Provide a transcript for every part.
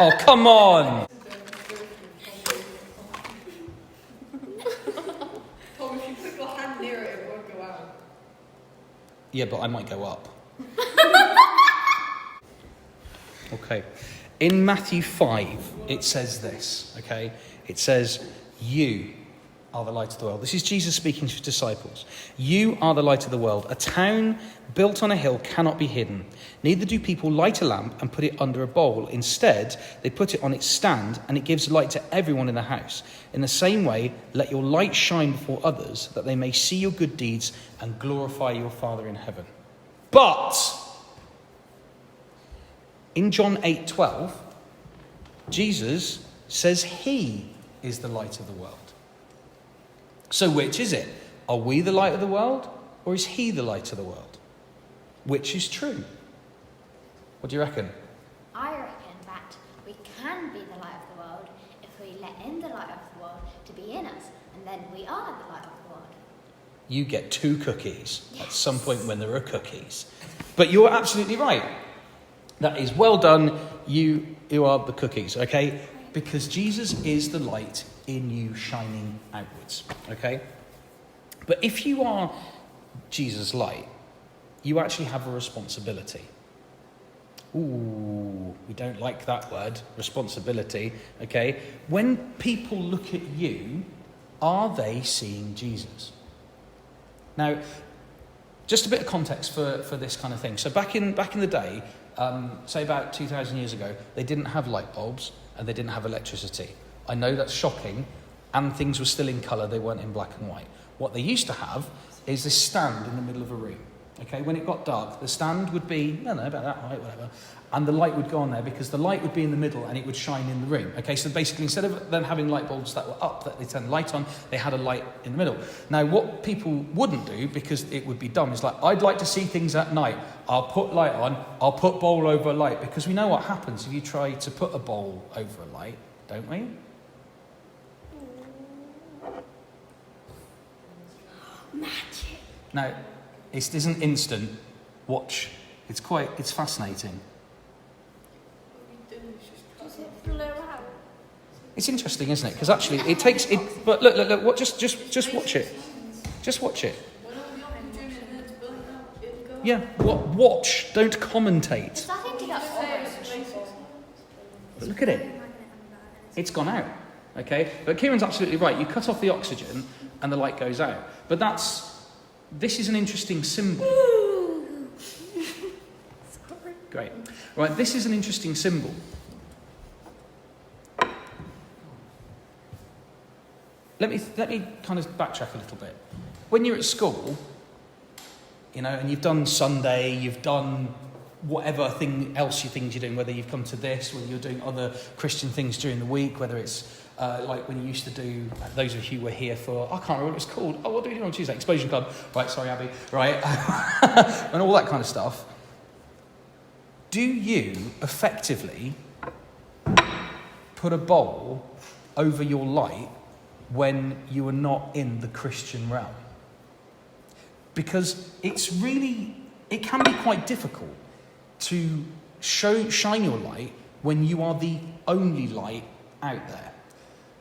Oh, come on. Tom, if you put your hand near it, it won't go out. Yeah, but I might go up. Okay. In Matthew 5, it says this, okay? It says, you are the light of the world. This is Jesus speaking to his disciples. You are the light of the world. A town built on a hill cannot be hidden. Neither do people light a lamp and put it under a bowl. Instead, they put it on its stand, and it gives light to everyone in the house. In the same way, let your light shine before others, that they may see your good deeds and glorify your Father in heaven. But in John 8:12, Jesus says he is the light of the world. So which is it? Are we the light of the world, or is he the light of the world? Which is true? What do you reckon? I reckon that we can be the light of the world if we let in the light of the world to be in us, and then we are the light of the world. You get 2 cookies at some point when there are cookies. But you're absolutely right. That is well done. You are the cookies, okay? Because Jesus is the light in you shining outwards, okay? But if you are Jesus' light, you actually have a responsibility. Ooh, we don't like that word, responsibility, okay? When people look at you, are they seeing Jesus? Now, just a bit of context for this kind of thing. So back in the day, say about 2,000 years ago, they didn't have light bulbs and they didn't have electricity. I know that's shocking, and things were still in colour, they weren't in black and white. What they used to have is this stand in the middle of a room. Okay, when it got dark, the stand would be, I don't know, about that height, whatever, and the light would go on there because the light would be in the middle and it would shine in the room. Okay, so basically instead of them having light bulbs that were up, that they turned light on, they had a light in the middle. Now, what people wouldn't do, because it would be dumb, is like, I'd like to see things at night. I'll put light on, I'll put bowl over light, because we know what happens if you try to put a bowl over a light, don't we? Magic. Now, it isn't instant. Watch. It's fascinating. Does it blow out? It's interesting, isn't it? Because actually, it takes it. But look. What? Just watch it. Just watch it. Yeah. Watch. Don't commentate. It's nothing to get orange. But look at it. It's gone out. Okay. But Kieran's absolutely right. You cut off the oxygen, and the light goes out. But this is an interesting symbol. Great. Right, this is an interesting symbol. Let me kind of backtrack a little bit. When you're at school, and you've done Sunday, you've done whatever things you're doing, whether you've come to this, whether you're doing other Christian things during the week, whether it's like when you used to do, those of you who were here for, I can't remember what it was called. Oh, what do we do on Tuesday? Explosion Club. Right, sorry, Abby. Right. And all that kind of stuff. Do you effectively put a bowl over your light when you are not in the Christian realm? Because it can be quite difficult to shine your light when you are the only light out there.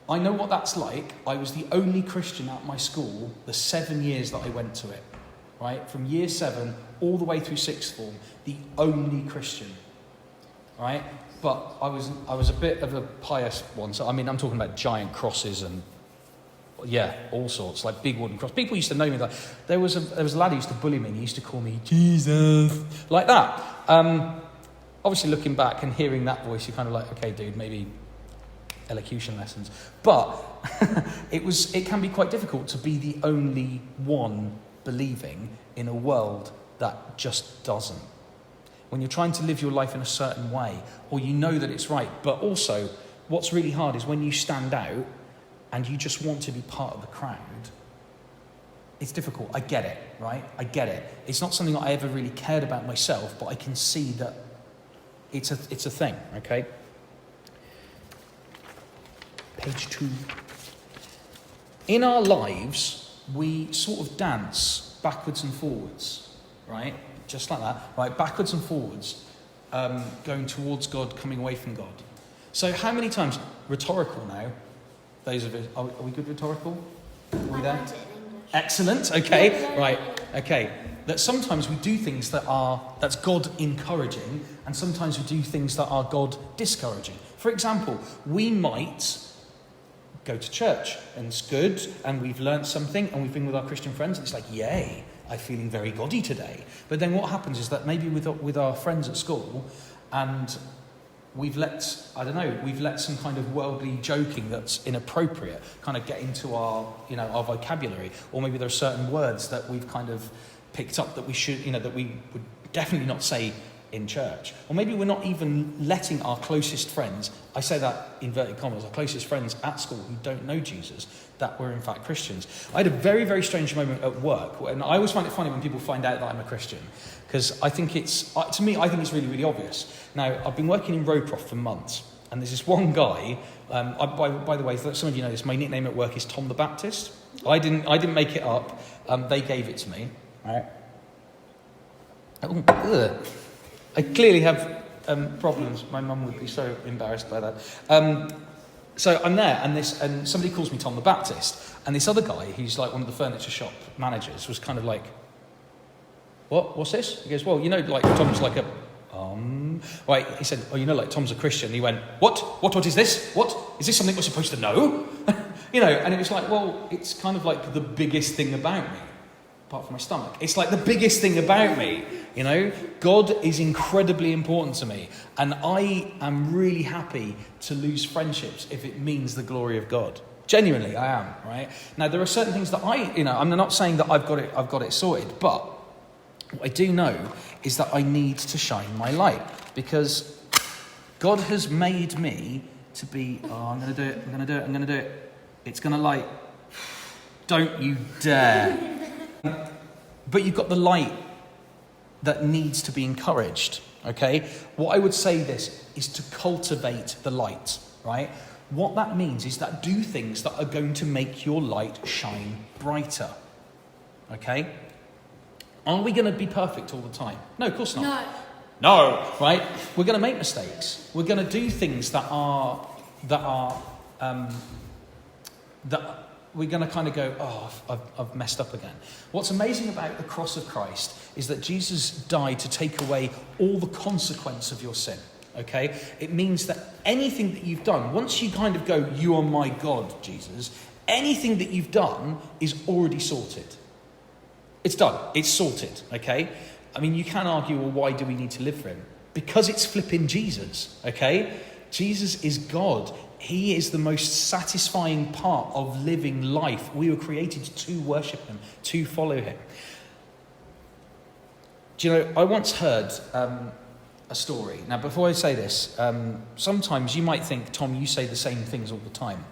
I know what that's like. I was the only Christian at my school the 7 years that I went to it, right? From year 7 all the way through 6th form, the only Christian, right? But I was a bit of a pious one. So, I'm talking about giant crosses and, yeah, all sorts, like big wooden cross. People used to know me like, there was a lad who used to bully me and he used to call me Jesus, like that. Obviously looking back and hearing that voice, you're kind of like, okay, dude, maybe elocution lessons. But it can be quite difficult to be the only one believing in a world that just doesn't. When you're trying to live your life in a certain way, or you know that it's right, but also what's really hard is when you stand out and you just want to be part of the crowd. It's difficult. I get it, right? I get it. It's not something that I ever really cared about myself, but I can see that it's a thing, okay? Page 2. In our lives, we sort of dance backwards and forwards, right? Just like that, right? Backwards and forwards, going towards God, coming away from God. So how many times, rhetorical now, those of us, are we good rhetorical? Are we I there? learned it in English. Excellent, okay, right, okay. That sometimes we do things that's God encouraging, and sometimes we do things that are God discouraging. For example, we might go to church, and it's good, and we've learnt something, and we've been with our Christian friends, and it's like, yay, I'm feeling very goddy today. But then what happens is that maybe with our friends at school, and we've let some kind of worldly joking that's inappropriate kind of get into our vocabulary, or maybe there are certain words that we've kind of picked up that we should, that we would definitely not say in church. Or maybe we're not even letting our closest friends, I say that inverted commas, our closest friends at school who don't know Jesus, that we're in fact Christians. I had a very, very strange moment at work, and I always find it funny when people find out that I'm a Christian, because I think it's really, really obvious. Now, I've been working in Rowcroft for months, and there's this one guy, by the way, some of you know this, my nickname at work is Tom the Baptist. I didn't make it up, they gave it to me. Right. I clearly have problems. My mum would be so embarrassed by that. So I'm there, and somebody calls me Tom the Baptist, and this other guy, who's like one of the furniture shop managers, was kind of like, "What's this?" He goes, "Well, like Tom's like a Right, he said, "Oh, like Tom's a Christian." He went, What is this? What? Is this something we're supposed to know?" And it was like, well, it's kind of like the biggest thing about me. Apart from my stomach. It's like the biggest thing about me, God is incredibly important to me, and I am really happy to lose friendships if it means the glory of God. Genuinely, I am, right? Now, there are certain things that I'm not saying that I've got it sorted, but what I do know is that I need to shine my light, because God has made me to be, I'm going to do it. It's going to light. Don't you dare. But you've got the light that needs to be encouraged, okay? What I would say this is to cultivate the light, right? What that means is that do things that are going to make your light shine brighter, okay? Are we going to be perfect all the time? No, of course not. No, right? We're going to make mistakes. We're going to do things that we're going to kind of go, I've messed up again. What's amazing about the cross of Christ is that Jesus died to take away all the consequence of your sin, okay? It means that anything that you've done, once you kind of go, you are my God, Jesus, anything that you've done is already sorted. It's done. It's sorted, okay? I mean, you can argue, well, why do we need to live for him? Because it's flipping Jesus, okay? Jesus is God. He is the most satisfying part of living life. We were created to worship him, to follow him. Do you know, I once heard a story. Now, before I say this, sometimes you might think, Tom, you say the same things all the time.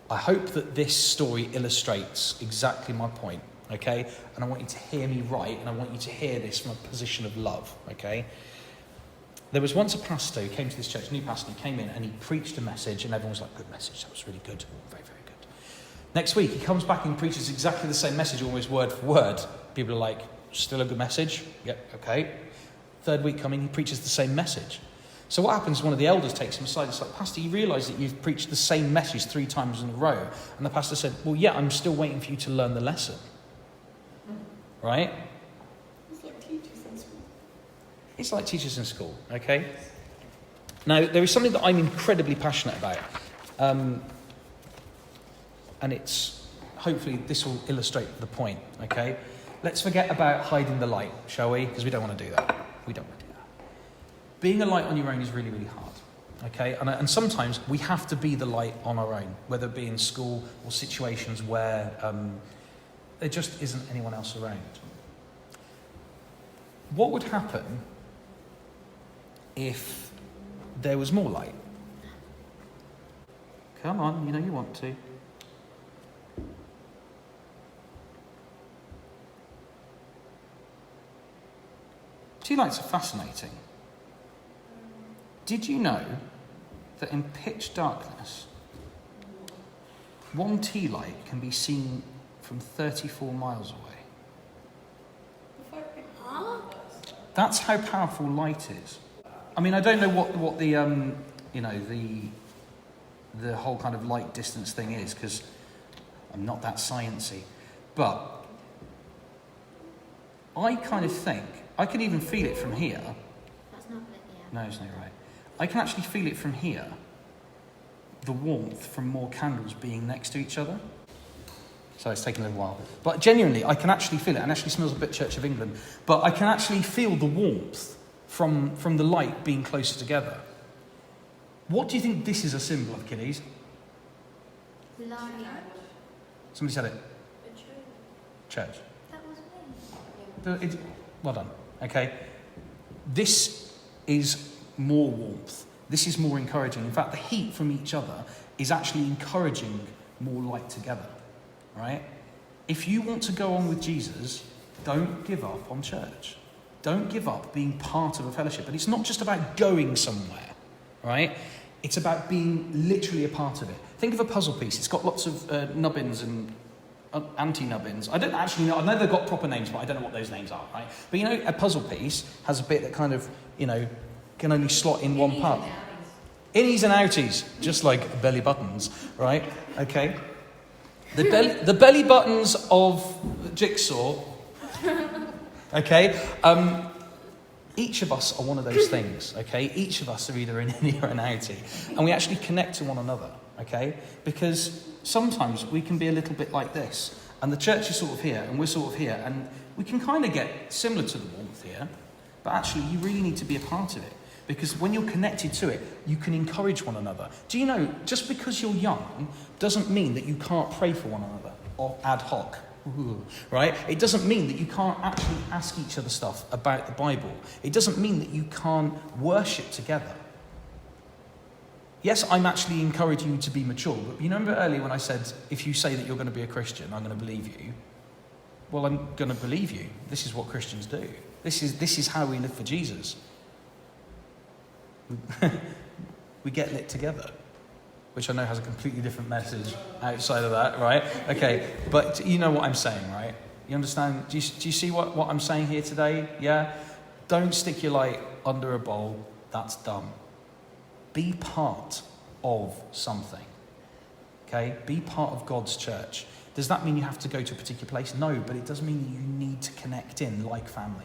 I hope that this story illustrates exactly my point, okay? And I want you to hear me right, and I want you to hear this from a position of love, okay? There was once a pastor who came to this church, a new pastor, who came in and he preached a message, and everyone was like, good message, that was really good, very, very good. Next week, he comes back and preaches exactly the same message, almost word for word. People are like, still a good message? Yep, okay. Third week coming, he preaches the same message. So what happens, one of the elders takes him aside, it's like, Pastor, you realise that you've preached the same message 3 times in a row? And the pastor said, well, yeah, I'm still waiting for you to learn the lesson. Right? It's like teachers in school, okay? Now, there is something that I'm incredibly passionate about. And it's, hopefully, this will illustrate the point, okay? Let's forget about hiding the light, shall we? Because we don't want to do that. We don't want to do that. Being a light on your own is really, really hard, okay? And sometimes we have to be the light on our own, whether it be in school or situations where there just isn't anyone else around. What would happen if there was more light? Come on, you know you want to. Tea lights are fascinating. Did you know that in pitch darkness, one tea light can be seen from 34 miles away? That's how powerful light is. I mean, I don't know what the the whole kind of light distance thing is, because I'm not that sciencey. But I kind of think, I can even feel it from here. That's not lit yet. No, it's not right. I can actually feel it from here, the warmth from more candles being next to each other. So it's taken a little while. But genuinely, I can actually feel it. And it actually smells a bit Church of England. But I can actually feel the warmth from the light being closer together. What do you think this is a symbol of, kiddies? Light. Somebody said it. Church. That was me. Well done. Okay. This is more warmth. This is more encouraging. In fact, the heat from each other is actually encouraging more light together. Right? If you want to go on with Jesus, don't give up on church. Don't give up being part of a fellowship. And it's not just about going somewhere, right? It's about being literally a part of it. Think of a puzzle piece. It's got lots of nubbins and anti-nubbins. I don't actually know. I know they've got proper names, but I don't know what those names are, right? But you know, a puzzle piece has a bit that kind of, can only slot in one part. Innies and outies, just like belly buttons, right? Okay. The belly buttons of Jigsaw, okay? Each of us are one of those things, okay? Each of us are either an innie or an outie. And we actually connect to one another, okay? Because sometimes we can be a little bit like this. And the church is sort of here, and we're sort of here. And we can kind of get similar to the warmth here. But actually, you really need to be a part of it. Because when you're connected to it, you can encourage one another. Do you know, just because you're young doesn't mean that you can't pray for one another, or ad hoc, right? It doesn't mean that you can't actually ask each other stuff about the Bible. It doesn't mean that you can't worship together. Yes, I'm actually encouraging you to be mature, but you remember earlier when I said, if you say that you're going to be a Christian, I'm going to believe you. Well, I'm going to believe you. This is what Christians do. This is how we live for Jesus. We get lit together, which I know has a completely different message outside of that, right? Okay, but you know what I'm saying, right? You understand? Do you see what I'm saying here today? Yeah? Don't stick your light under a bowl. That's dumb. Be part of something, okay? Be part of God's church. Does that mean you have to go to a particular place? No, but it does mean you need to connect in like family.